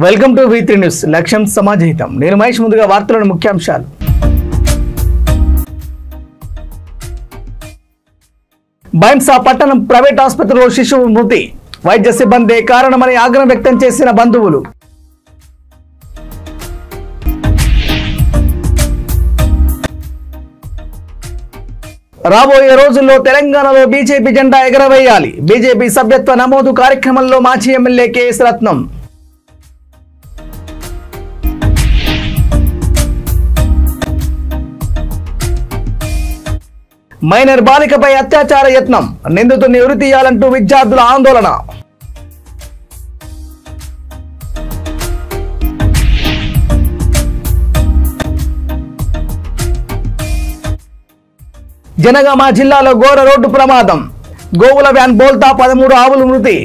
Welcome to V3 news. లక్ష్యం సమాజహితం. నేను మహేష్. ముందుగా వార్తలను ముఖ్యాంశాలు. బైంసా పట్టణం ప్రైవేట్ ఆసుపత్రిలో శిశువు మృతి. వైద్య సిబ్బంది కారణమని ఆగ్రహం వ్యక్తం చేసిన బంధువులు. రాబోయే రోజుల్లో తెలంగాణలో బీజేపీ జెండా ఎగరవేయాలి. బీజేపీ సభ్యత్వ నమోదు కార్యక్రమంలో మాజీ ఎమ్మెల్యే కేఎస్ రత్నం. మైనర్ బాలికపై అత్యాచార యత్నం. నిందితుడిని ఉరి తీయాలంటూ విద్యార్థుల ఆందోళన. జనగామ జిల్లాలో ఘోర రోడ్డు ప్రమాదం. గోవుల వ్యాన్ బోల్తా 13 ఆవులు మృతి.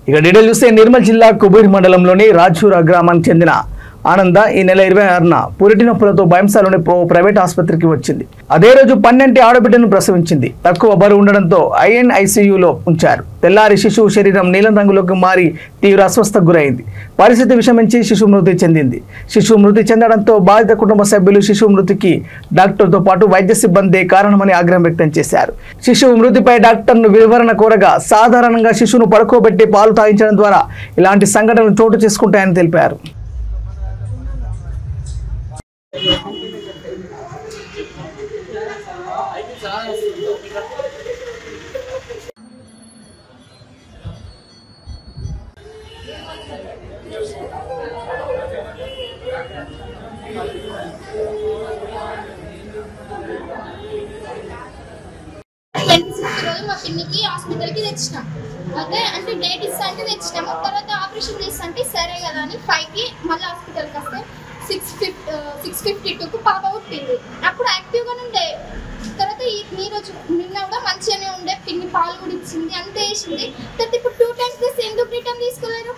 ఇక డీటెయిల్ చూస్తే నిర్మల్ జిల్లా కుబీర్ మండలంలోని రాజూరా గ్రామానికి చెందిన ఆనంద ఈ నెల 26న పురిటి నొప్పులతో బైంసాలోని ప్రైవేట్ ఆసుపత్రికి వచ్చింది. అదే రోజు 12 ఆడబిడ్డను ప్రసవించింది. తక్కువ బరువు ఉండడంతో INICUలో ఉంచారు. తెల్లారి శిశువు శరీరం నీలం రంగులోకి మారి తీవ్ర అస్వస్థకు గురైంది. పరిస్థితి విషమించి శిశువు మృతి చెందింది. శిశువు మృతి చెందడంతో బాధిత కుటుంబ సభ్యులు శిశువు మృతికి డాక్టర్తో పాటు వైద్య సిబ్బంది కారణమని ఆగ్రహం వ్యక్తం చేశారు. శిశువు మృతిపై డాక్టర్ను వివరణ కోరగా సాధారణంగా శిశువును పడుకోబెట్టి పాలు తాగించడం ద్వారా ఇలాంటి సంఘటనలు చోటు చేసుకుంటాయని తెలిపారు. మా పిన్నికి హాస్పిటల్కి తెచ్చినాం. అదే అంటే డేట్ ఇస్తా అంటే తెచ్చినాము. తర్వాత ఆపరేషన్ చేస్తా అంటే సరే కదా అని 5కి మళ్ళీ హాస్పిటల్కి వస్తే 6:52కు పాప పుట్టింది. అప్పుడు యాక్టివ్గానే ఉండే. తర్వాత ఈ రోజు నిన్న కూడా మంచిగానే ఉండే. పిన్ని పాలు కూడా ఇచ్చింది, అంతే వేసింది. తర్వాత ఇప్పుడు 2 times చేసి ఎందుకు రిటర్న్ తీసుకోలేరు?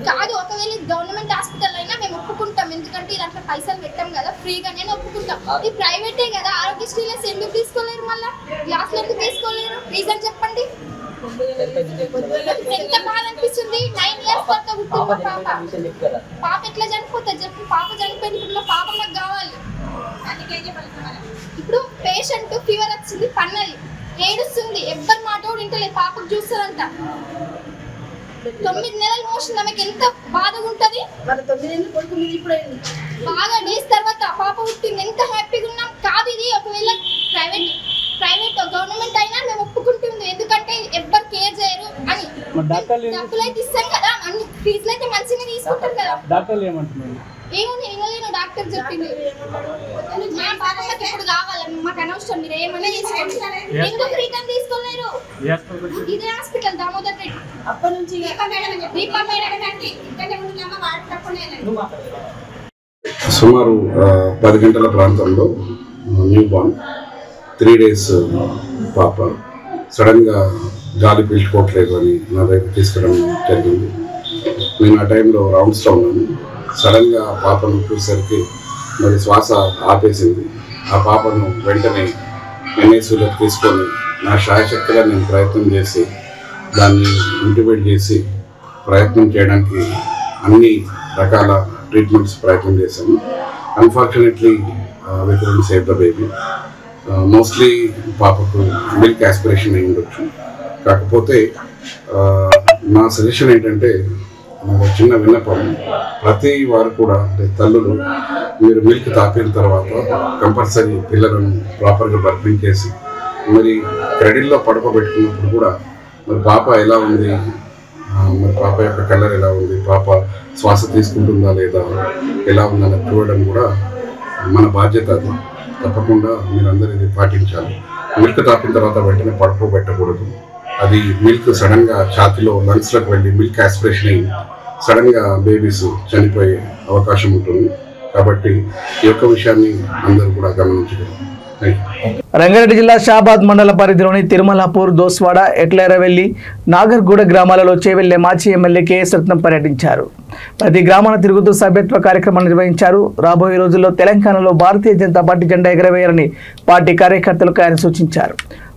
కాదు, ఒకవేళ గవర్నమెంట్ హాస్పిటల్ అయినా మేము ఒప్పుకుంటాం. ఎందుకంటే ఇలాంటి పైసలు పెట్టాం కదా, ఫ్రీగానే ఒప్పుకుంటాం. ఇది ప్రైవేటే కదా, ఆరోగ్యశ్రీలెస్ ఎందుకు తీసుకోలేరు? మళ్ళీ క్లాస్లో ఎందుకు తీసుకోలేరు? రీజన్ చెప్పండి. ఎంత బాధ అనిపిస్తుంది. 9 years తర్వాత పుట్టిన పాప ఎట్లా చనిపోతుంది చెప్పి? పాప చనిపోయింది. ఇప్పుడు పాప మాకు కావాలి. ఇప్పుడు పేషెంట్ ఫీవర్ వచ్చింది, పన్నది, ఏడుస్తుంది, ఎవ్వరి మాట కూడా వింటలేదు. పాపకు చూస్తారంట. 9 నెలలు మోషన్ ఆమెకి ఎంత బాధగా ఉంటది. బాగా డేస్ తర్వాత పాప పుట్టింది, ఎంత హ్యాపీగా ఉన్నాం. కాదు, ఇది ఒకవేళ ప్రైవేట్ గవర్నమెంట్ అయినా మేము ఒప్పుకుంటుంది. ఎందుకంటే ఎవ్వరు కేర్ చేయరు అని. డబ్బులు అయితే ఇస్తాం కదా, అన్ని ఫీజులు అయితే మంచిగా తీసుకుంటారు కదా. ఏమో నేను ఇవ్వలేను, డాక్టర్ చెప్పింది. మా పాపకి ఇప్పుడు కావాలి, మాకు అనవసరం, మీరు ఏమన్నా తీసుకోండి. ఎందుకు రిటర్న్ తీసుకోలేరు? ఇదే హాస్పిటల్ దామోదర్ రెడ్డి. అప్పటి నుంచి సుమారు 10 గంటల ప్రాంతంలో న్యూ బార్న్ 3 days పాప సడన్గా గాలి పీల్చుకోవట్లేదు అని నా దగ్గర తీసుకురావడం జరిగింది. నేను ఆ టైంలో రౌండ్స్లో ఉన్నాను. సడన్గా పాపను చూసేసరికి మరి శ్వాస ఆపేసింది. ఆ పాపను వెంటనే NICUలోకి తీసుకొని నా శాయశక్తిగా నేను ప్రయత్నం చేసి దాన్ని ఇంటిబేట్ చేసి ప్రయత్నం చేయడానికి అన్ని రకాల ట్రీట్మెంట్స్ ప్రయత్నం చేశాను. Unfortunately we couldn't save the baby. Mostly పాపకు మిల్క్ యాస్పిరేషన్ అయి ఉండొచ్చు. కాకపోతే నా సజెషన్ ఏంటంటే, చిన్న విన్నపం, ప్రతి వారు కూడా అంటే తల్లులు మీరు మిల్క్ తాపిన తర్వాత కంపల్సరీ పిల్లలను ప్రాపర్గా బర్పింగ్ చేసి మరి క్రెడిల్లో పడుకోబెట్టుకున్నప్పుడు కూడా మరి పాప ఎలా ఉంది, మరి పాప యొక్క కలర్ ఎలా ఉంది, పాప శ్వాస తీసుకుంటుందా లేదా, ఎలా ఉందని చూడడం కూడా మన బాధ్యత. అది తప్పకుండా మీరందరూ ఇది పాటించాలి. మిల్క్ తాపిన తర్వాత వెంటనే పడుకోబెట్టకూడదు. అది మిల్క్ సడన్గా ఛాతీలో లంగ్స్లోకి వెళ్ళి మిల్క్ యాస్పిరేషన్ అయ్యి సడన్గా బేబీస్ చనిపోయే అవకాశం ఉంటుంది. కాబట్టి ఈ యొక్క విషయాన్ని అందరూ కూడా గమనించగలరు. రంగారెడ్డి జిల్లా షాబాద్ మండల పరిధిలోని తిరుమలాపూర్, దోస్వాడ, ఎట్లెరవెల్లి, నాగర్గూడ గ్రామాలలో చేవెళ్లే మాజీ ఎమ్మెల్యే కేఎస్ రత్నం పర్యటించారు. ప్రతి గ్రామాన తిరుగుతూ సభ్యత్వ కార్యక్రమాన్ని నిర్వహించారు. రాబోయే రోజుల్లో తెలంగాణలో భారతీయ జనతా పార్టీ జెండా ఎగరవేయాలని పార్టీ కార్యకర్తలకు ఆయన సూచించారు.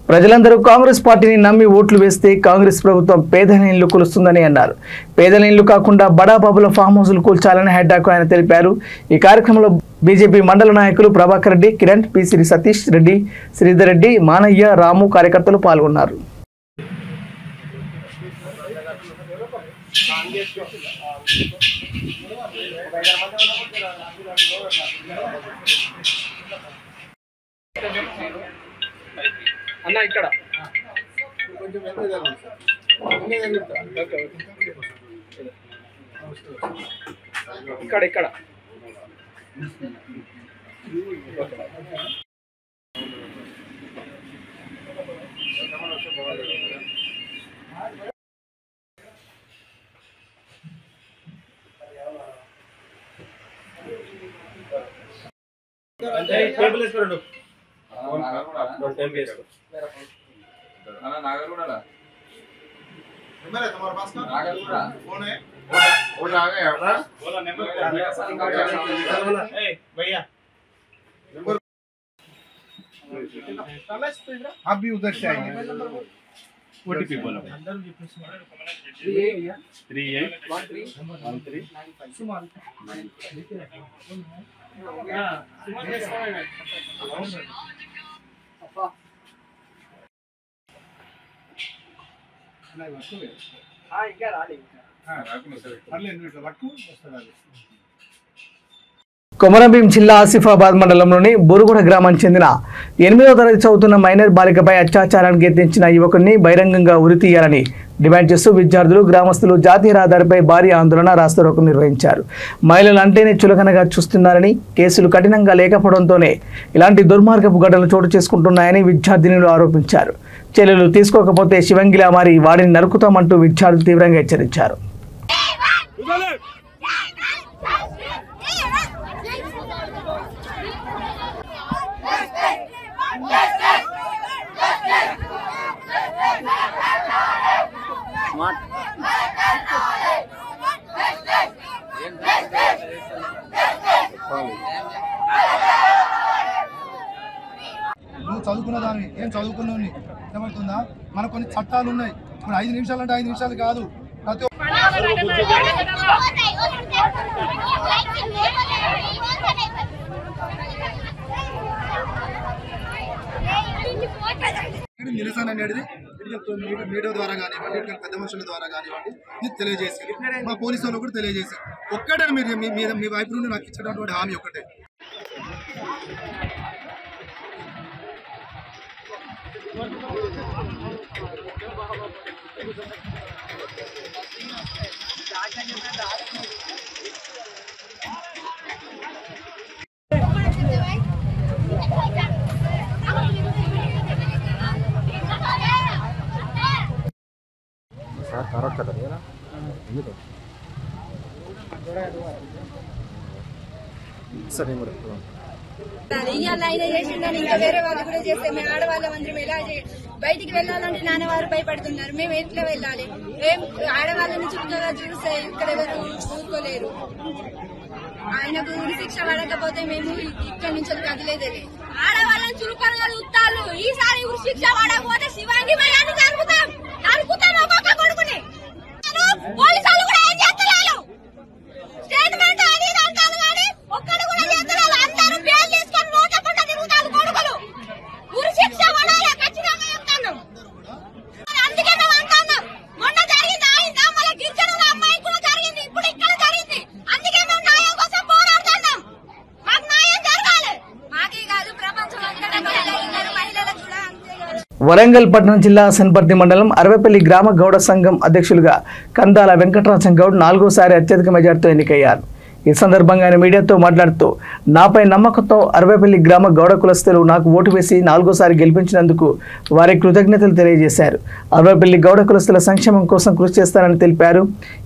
ప్రజలందరూ కాంగ్రెస్ పార్టీని నమ్మి ఓట్లు వేస్తే కాంగ్రెస్ ప్రభుత్వం పేదల ఇళ్లు కూలుస్తుందని అన్నారు. పేదల ఇళ్లు కాకుండా బడాబాబుల ఫామ్ హౌస్లు కూల్చాలని హెడ్డాకు ఆయన తెలిపారు. ఈ కార్యక్రమంలో బీజేపీ మండల నాయకులు ప్రభాకర్ రెడ్డి, కిరణ్, పిసిరి సతీష్ రెడ్డి, శ్రీధర్ రెడ్డి, మానయ్య, రాము కార్యకర్తలు పాల్గొన్నారు. అన్న ఇక్కడ ఇక్కడ ఇక్కడ టేబుల్ వేసుకోండి. नागरगुड़ा तुम्हारे पास नागरगुड़ा कौन है वो आ गया बोला नंबर भैया नंबर आप भी उधर से आएंगे ओटीपी बोलो 3813 కొమరంభీం జిల్లా ఆసిఫాబాద్ మండలంలోని బొరుగుడ గ్రామానికి చెందిన 8వ తరగతి చదువుతున్న మైనర్ బాలికపై అత్యాచారానికి యత్నించిన యువకుడిని బహిరంగంగా ఉరితీయాలని డిమాండ్ చేస్తూ విద్యార్థులు, గ్రామస్తులు జాతీయ రహదారిపై భారీ ఆందోళన, రాస్తారోకో నిర్వహించారు. మహిళలు అంటేనే చులకనగా చూస్తున్నారని, కేసులు కఠినంగా లేకపోవడంతోనే ఇలాంటి దుర్మార్గపు ఘటనలు చోటు చేసుకుంటున్నాయని విద్యార్థినులు ఆరోపించారు. చర్యలు తీసుకోకపోతే శివంగిలా మారి వాడిని నరుకుతామంటూ విద్యార్థులు తీవ్రంగా హెచ్చరించారు. నువ్వు చదువుకున్న దాన్ని ఏం చదువుకున్నావు ఏమవుతుందా? మనకు కొన్ని చట్టాలు ఉన్నాయి. ఇప్పుడు 5 నిమిషాలు అంటే 5 నిమిషాలు కాదు. ప్రతి నిరసన అనేది మీడియా ద్వారా కానివ్వండి, పెద్ద మనుషుల ద్వారా కానివ్వండి ఇది తెలియజేసి మా పోలీసు వాళ్ళు కూడా తెలియజేసి ఒక్కటే మీరు మీ వైపు నుండి నాకు ఇచ్చినటువంటి హామీ ఒకటే. ఇయ్యాలైనా చేసిందని ఇంకా వేరే వాళ్ళు కూడా చేస్తే మేము ఆడవాళ్ళ మందిరం ఎలా బయటికి వెళ్ళాలంటే నాన్నవారు భయపడుతున్నారు. మేము ఎట్లా వెళ్ళాలి? ఏం ఆడవాళ్ళని చుట్టూగా చూస్తే ఇక్కడ ఎవరు ఊరుకోలేరు. ఆయనకు ఉరి శిక్ష పడకపోతే మేము ఇక్కడి నుంచి కదిలేదే. ఆడవాళ్ళని చురుకలుగా చూస్తాను. ఈసారి ఉరి శిక్ష పడకపోతే శివాంగి భయాన్ని జరుపుతాం ఒక్కొక్క కొడుకుని. పోలీసులు కూడా ఏం చేస్తున్నారు? స్టేట్మెంట్ అది అంటారు కానీ ఒక్కడు కూడా చేస్తున్నారు. అందరూ పేరు తీసుకొని నోటకుండా తిరుగుతారు కొడుకులు. ఉరి శిక్ష పడాలి ఖచ్చితంగా చెప్తాను. అందుకే మేము అంటున్నాం. మొన్న జరిగింది ఆయన మన గిరిజనుల అమ్మాయి కూడా జరిగింది. ఇప్పుడు ఇక్కడ జరిగింది. అందుకే మేము న్యాయం కోసం పోరాడుతున్నాం. మాకు న్యాయం జరగాలి. మాకే కాదు ప్రపంచంలో మహిళలకు కూడా అంతే. వరంగల్ పట్టణం జిల్లా సన్పర్తి మండలం అరవపల్లి గ్రామ గౌడ సంఘం అధ్యక్షులుగా కందాల వెంకటరాజం గౌడ్ 4వ అత్యధిక మెజార్టీతో ఎన్నికయ్యారు. ఈ సందర్భంగా ఆయన మీడియాతో మాట్లాడుతూ నాపై నమ్మకంతో అరవపల్లి గ్రామ గౌడ కులస్తులు నాకు ఓటు వేసి 4వ గెలిపించినందుకు వారి కృతజ్ఞతలు తెలియజేశారు. అరవపల్లి గౌడ కులస్తుల సంక్షేమం కోసం కృషి చేస్తారని తెలిపారు.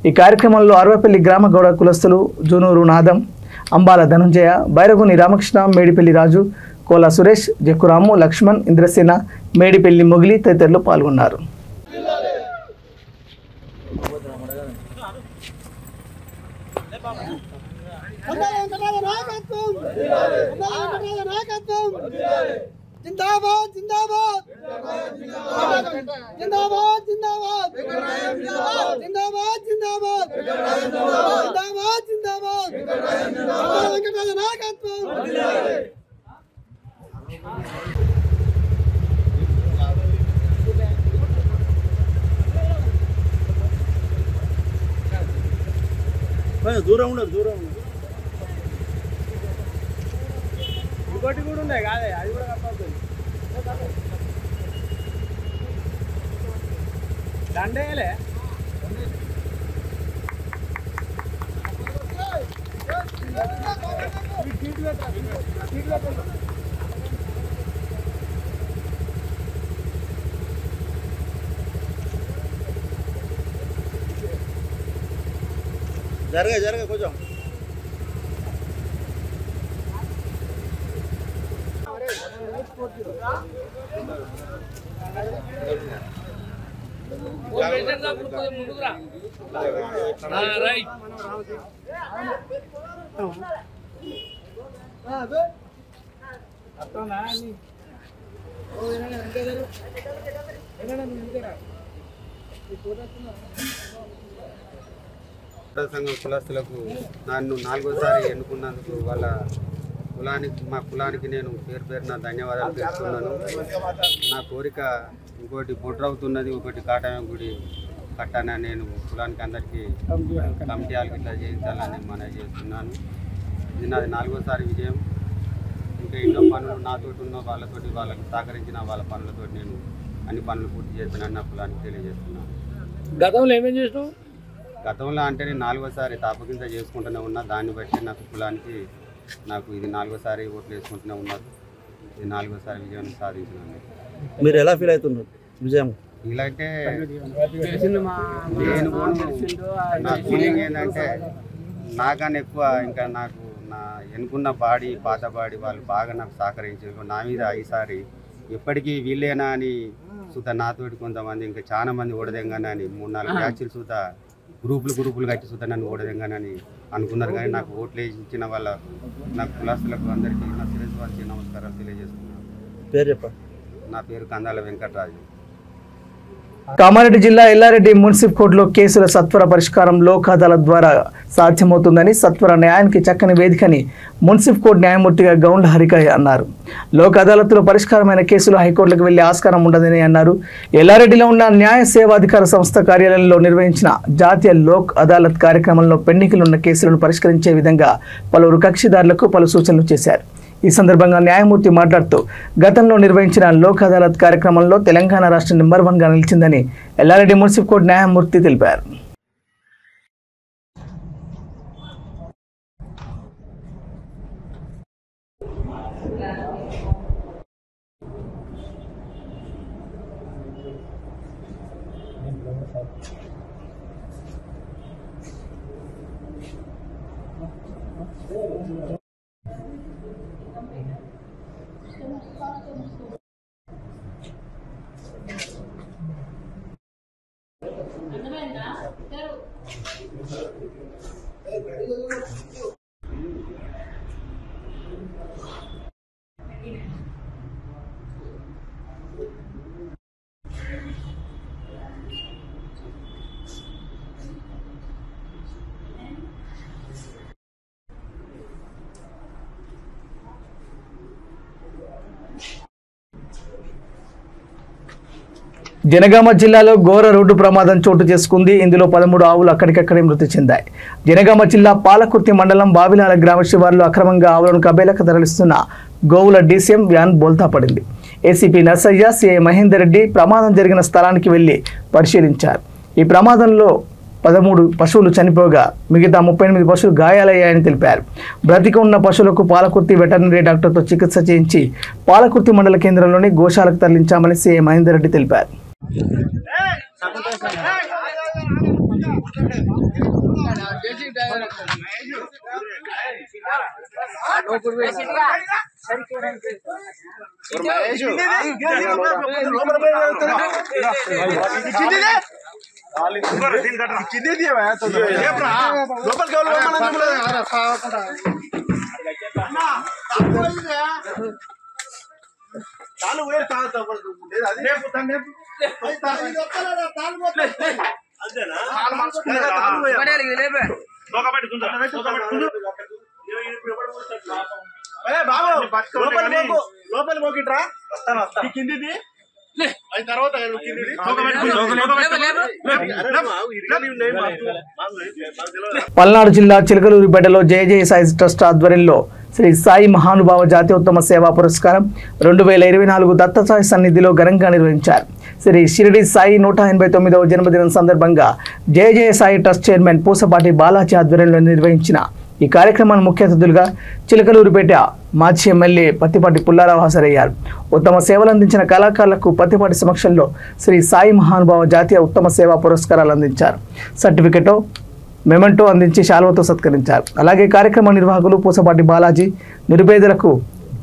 ఈ కార్యక్రమంలో అరవపల్లి గ్రామ గౌడ కులస్తులు జూనూరు నాదం, అంబాల ధనుంజయ, బైరగుని రామకృష్ణ, మేడిపల్లి రాజు, కోల సురేష్, జక్కురాము, లక్ష్మణ్, ఇంద్రసేన, మేడిపల్లి మొగిలి తదితరులు పాల్గొన్నారు. जिंदाबाद जिंदाबाद जिंदाबाद जिंदाबाद जिंदाबाद जिंदाबाद जिंदाबाद जिंदाबाद वेंकटराज नायकत्వం దూరం ఉండదు ఇంకోటి కూడా ఉన్నాయి కాదే అది కూడా కప్పవుతుంది దండేలే జరగ కొంచెం రైట్ సంఘం కులస్తులకు నన్ను 4వసారి ఎన్నుకున్నందుకు వాళ్ళ మా కులానికి నేను పేరున ధన్యవాదాలు తెలుపుతున్నాను. నా కోరిక ఇంకోటి బొడ్రవుతున్నది, ఒకటి కాటమే గుడి కట్టాన నేను కులానికి అందరికీ కమిటీలకు ఇట్లా చేయించాలని మనవి చేస్తున్నాను. ఇది నాది 4వసారి విజయం. ఇంకా ఎన్నో పనులు నాతోటి ఉన్న వాళ్ళతోటి వాళ్ళకి సహకరించిన వాళ్ళ పనులతో నేను అన్ని పనులు పూర్తి చేస్తున్నాను నా కులానికి తెలియజేస్తున్నాను. గతంలో ఏమేం చేసినావు? గతంలో అంటే నేను 4వసారి తాపకింత చేసుకుంటూనే ఉన్నా. దాన్ని బట్టి నాకు కులానికి నాకు ఇది 4వసారి ఓట్లు వేసుకుంటూనే ఉన్నారు. ఇది 4వసారి విజయాన్ని సాధించినాను. మీరు ఎలా ఫీల్ అవుతున్నారు విజయం? ఇలా అంటే నేను నా ఫీలింగ్ ఏంటంటే నాకన్నా ఎక్కువ ఇంకా నాకు నా ఎన్నుకున్న పాత బాడీ వాళ్ళు బాగా నాకు సహకరించారు. నా మీద ఈసారి ఎప్పటికీ వీళ్ళేనా అని సుత నాతోటి కొంతమంది ఇంకా చాలా మంది ఓడదెంగానే అని 3-4 బ్యాచ్లు సుత గ్రూపులు కట్టి సుత నన్ను ఓడదెంగానని అనుకున్నారు. కానీ నాకు ఓట్లు ఇచ్చిన వాళ్ళ నాకు కులాస్తులకు అందరికీ నా శిరస్వానికి నమస్కారాలు తెలియజేస్తున్నాను. పేరు చెప్పండి. నా పేరు కందాల వెంకటరాజు. కామారెడ్డి జిల్లా ఎల్లారెడ్డి మున్సిపల్ కోర్టులో కేసుల సత్వర పరిష్కారం లోక్ అదాలత్ ద్వారా సాధ్యమవుతుందని, సత్వర న్యాయానికి చక్కని వేదికని మున్సిపల్ కోర్టు న్యాయమూర్తిగా గౌండ్ల హరిక అన్నారు. లోక్ అదాలత్లో పరిష్కారమైన కేసులు హైకోర్టులకు వెళ్లే ఆస్కారం ఉండదని అన్నారు. ఎల్లారెడ్డిలో ఉన్న న్యాయ సేవాధికార సంస్థ కార్యాలయంలో నిర్వహించిన జాతీయ లోక్ అదాలత్ కార్యక్రమంలో పెండింగ్లున్న కేసులను పరిష్కరించే విధంగా పలువురు కక్షిదారులకు పలు సూచనలు చేశారు. ఈ సందర్భంగా న్యాయమూర్తి మాట్లాడుతూ గతంలో నిర్వహించిన లోక్ అదాలత్ కార్యక్రమంలో తెలంగాణ రాష్ట్రం నెంబర్ 1గా నిలిచిందని ఎల్లారెడ్డి మున్సిపల్ కోర్టు న్యాయమూర్తి తెలిపారు. జనగామ జిల్లాలో ఘోర రోడ్డు ప్రమాదం చోటు చేసుకుంది. ఇందులో 13 ఆవులు అక్కడికక్కడే మృతి చెందాయి. జనగామ జిల్లా పాలకుర్తి మండలం బావిలాల గ్రామ శివారులో అక్రమంగా ఆవులను కబేలకు తరలిస్తున్న గోవుల డీసీఎం వ్యాన్ బోల్తా పడింది. ఏసీపీ నర్సయ్య, సిఐ మహేందర్ రెడ్డి ప్రమాదం జరిగిన స్థలానికి వెళ్లి పరిశీలించారు. ఈ ప్రమాదంలో 13 పశువులు చనిపోగా మిగతా 38 పశువులు గాయాలయ్యాయని తెలిపారు. బ్రతికి ఉన్న పశువులకు పాలకుర్తి వెటర్నరీ డాక్టర్తో చికిత్స చేయించి పాలకుర్తి మండల కేంద్రంలోని గోశాలకు తరలించామని సిఐ మహేందర్ రెడ్డి తెలిపారు. లోపలి పోకిట్రా కిందిది తర్వాత పల్నాడు జిల్లా చిలకలూరిపేటలో జయ సాయి ట్రస్ట్ ఆధ్వర్యంలో శ్రీ సాయి మహానుభావ జాతీయోత్తమ సేవా పురస్కారం 2024 దత్తసాయి సన్నిధిలో ఘనంగా నిర్వహించారు. శ్రీ షిరిడి సాయి 189వ జన్మదినం సందర్భంగా జయ సాయి ట్రస్ట్ చైర్మన్ పూసపాటి బాలాజీ ఆధ్వర్యంలో నిర్వహించిన ఈ కార్యక్రమాన్ని ముఖ్య అతిథులుగా చిలకలూరిపేట మాజీ ఎమ్మెల్యే పత్తిపాటి పుల్లారావు హాజరయ్యారు. ఉత్తమ సేవలు అందించిన కళాకారులకు పత్తిపాటి సమక్షంలో శ్రీ సాయి మహానుభావ జాతీయ ఉత్తమ సేవా పురస్కారాలు అందించారు. సర్టిఫికెట్ మెమెంటో అందించి శాలువతో సత్కరించారు. అలాగే కార్యక్రమ నిర్వాహకులు పూసపాటి బాలాజీ నిరుపేదలకు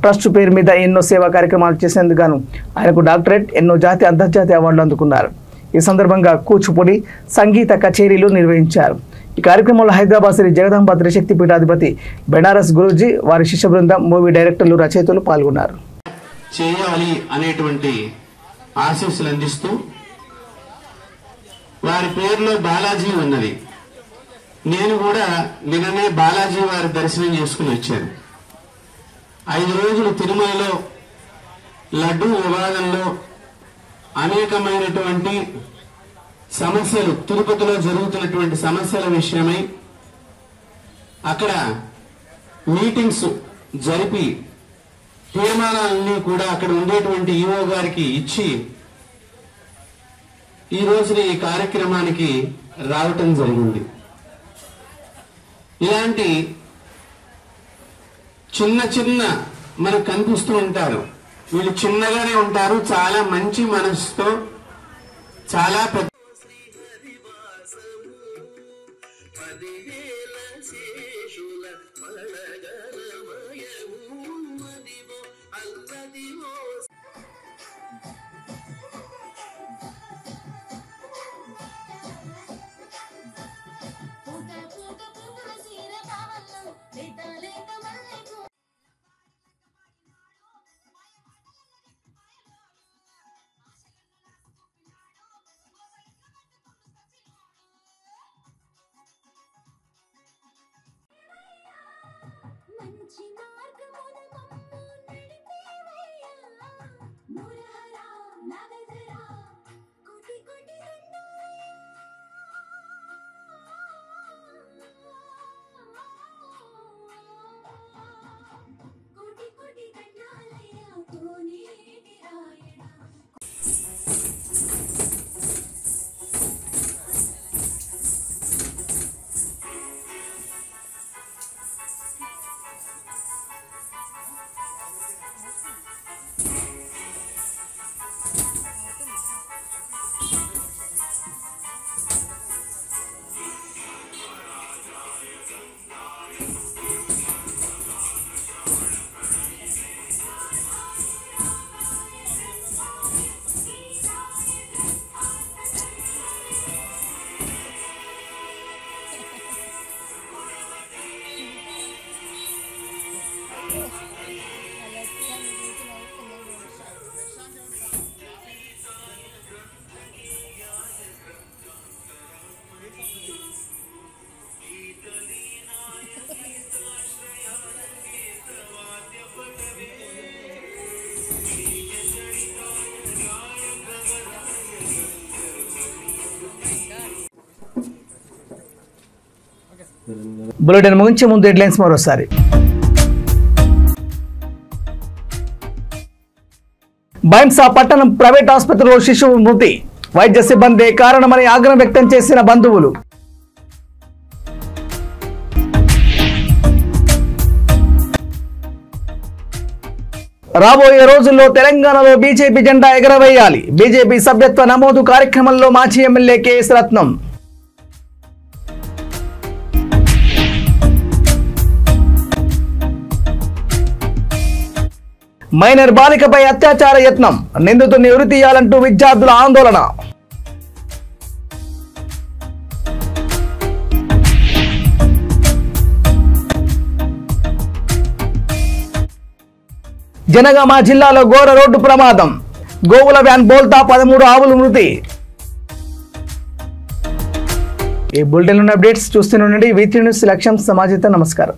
ట్రస్ట్ పేరు మీద ఎన్నో సేవా కార్యక్రమాలు చేసేందుకు గాను ఆయనకు డాక్టరేట్, ఎన్నో జాతీయ అంతర్జాతీయ అవార్డులు అందుకున్నారు. ఈ సందర్భంగా కూచిపూడి సంగీత కచేరీలు నిర్వహించారు. ఈ కార్యక్రమంలో హైదరాబాద్ శ్రీ జగదాంబ త్రిశక్తి పీఠాధిపతి బెనారస్ గురూజీ, వారి శిష్య బృందం, మూవీ డైరెక్టర్లు, రచయితలు పాల్గొన్నారు. చేయాలి అనేటువంటి ఆశీస్సులు అందిస్తూ వారి పేరులో బాలాజీ ఉన్నది. నేను కూడా నిన్ననే బాలాజీ వారి దర్శనం చేసుకుని వచ్చాను. 5 రోజులు తిరుమలలో లడ్డూ వివాదంలో అనేకమైనటువంటి సమస్యలు, తిరుపతిలో జరుగుతున్నటువంటి సమస్యల విషయమై అక్కడ మీటింగ్స్ జరిపి తీర్మానాలన్నీ కూడా అక్కడ ఉండేటువంటి ఈఓ గారికి ఇచ్చి ఈ రోజున ఈ కార్యక్రమానికి రావటం జరిగింది. ఇలాంటి చిన్న చిన్న మనకు కనిపిస్తూ ఉంటారు. వీళ్ళు చిన్నగానే ఉంటారు, చాలా మంచి మనసుతో చాలా పెద్ద బులెటిన్ ముగించే ముందు హెడ్లైన్స్ మరోసారి. బైంసా పట్టణం ప్రైవేట్ ఆసుపత్రిలో శిశువు మృతి, వైద్య సిబ్బంది కారణమని ఆగ్రహం వ్యక్తం చేసిన బంధువులు. రాబోయే రోజుల్లో తెలంగాణలో బీజేపీ జెండా ఎగరవేయాలి, బీజేపీ సభ్యత్వ నమోదు కార్యక్రమంలో మాజీ ఎమ్మెల్యే కేఎస్ రత్నం. మైనర్ బాలికపై అత్యాచార యత్నం, నిందితుడిని ఉరి తీయాలంటూ విద్యార్థుల ఆందోళన. జనగామ జిల్లాలో ఘోర రోడ్డు ప్రమాదం, గోవుల వ్యాన్ బోల్తా 13 ఆవులు మృతి. ఈ బులెటిన్ అప్డేట్స్ చూస్తూనే ఉండండి. V3 న్యూస్ లక్ష్యం సమాజంతో. నమస్కారం.